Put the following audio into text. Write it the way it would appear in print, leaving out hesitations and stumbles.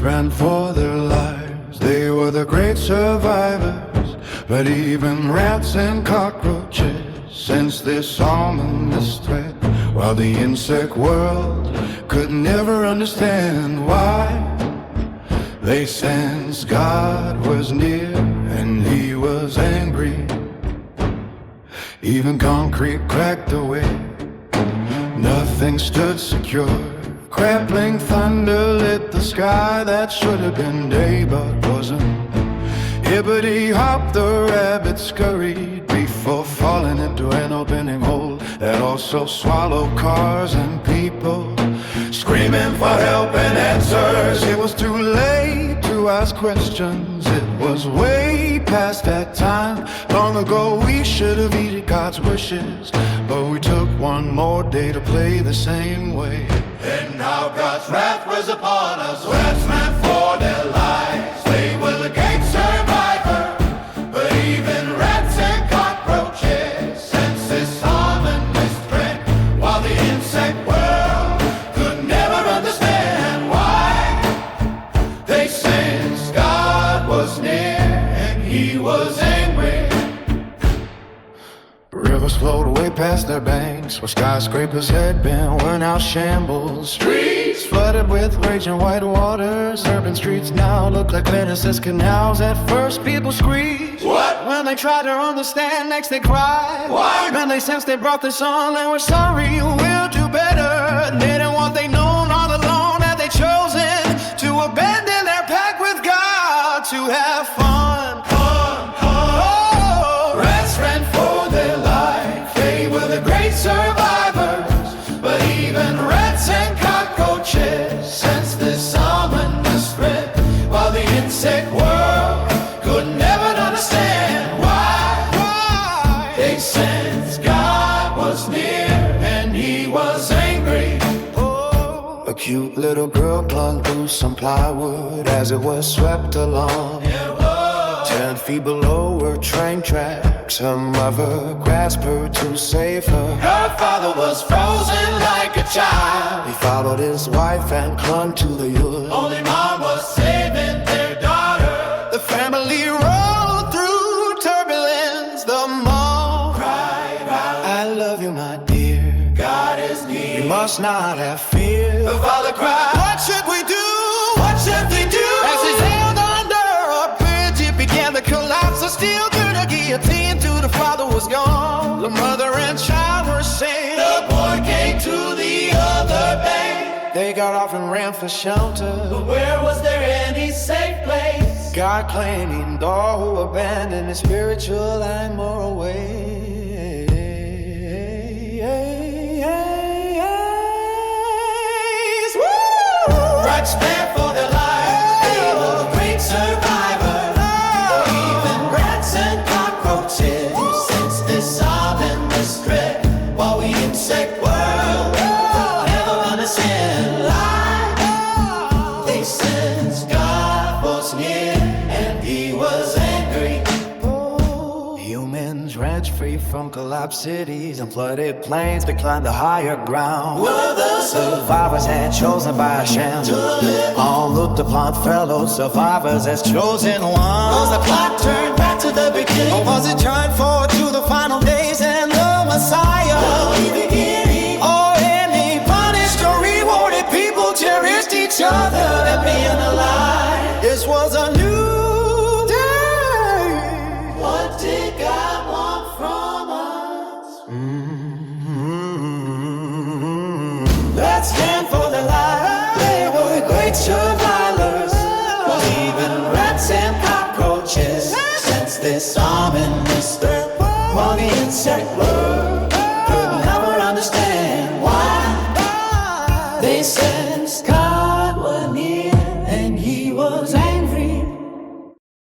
ran for their lives. They were the great survivors. But even rats and cockroaches sensed this ominous threat, while the insect world could never understand why. They sensed God was near and He was angry. Even concrete cracked away. Nothing stood secure. Crackling thunder lit the sky that should have been day but wasn't. Hippity hop, the rabbit scurried before falling into an opening hole that also swallowed cars and people, screaming for help and answers. It was too late to ask questions. It was way past that time. Long ago we should have heeded God's wishes, but we took one more day to play the same way. And now God's wrath was upon us. Rats ran for their lives. They were the great survivor. But even rats and cockroaches sense this ominous threat, while the insect world could never understand why. They sensed God was near and He was angry. Rivers flowed way past their banks, where skyscrapers had been worn out shambles. Streets flooded with raging white waters. Urban streets now look like Venice's canals. At first people screamed, What? When they tried to understand, next they cried. Why? When they sensed they brought this on, they were sorry, we'll do better. They didn't want they known all alone, had they chosen to abandon their pact with God to have fun. Oh, rats ran for their life. They were the great survivors. But even rats and cockroaches sensed this ominous threat, while the insect world could never understand why. They sensed God was near and He was angry. A cute little girl clung through some plywood as it was swept along. 10 feet below were train tracks. Her mother grasped her to save her. Her father was frozen like a child. He followed his wife and clung to the hood. Only mom was saving their daughter. The family rode through turbulence. The mom Cried out, I love you, my dear. God is near. You must not have fear. The father cried, What should we do? what should we do? As he held under a bridge, it began to collapse. A steel girder guillotine to the father was gone. The mother and child were saved. The boy came to the other bank. They got off and ran for shelter. But where was there any safe place? God claiming all who abandoned his spiritual and moral ways. Woo! Rats ran for their lives. They were great survivors. Even rats and cockroaches sensed this ominous threat, while the insect world could never understand why. They sensed God was near and He was angry. Humans wrenched free from collapsed cities and flooded plains to climb the higher ground. Were the Survivors had chosen by a chance. All looked upon fellow survivors as chosen ones. Was the clock turned back to the beginning? Or was it turned forward to the final days and the Messiah? The beginning. Or any punished or rewarded people cherished each other And being alive. This was a new day. What did God want from us? Let's stand for the light. They were great survivors. But even rats and cockroaches sense this ominous threat, while the insect world could never understand why. They said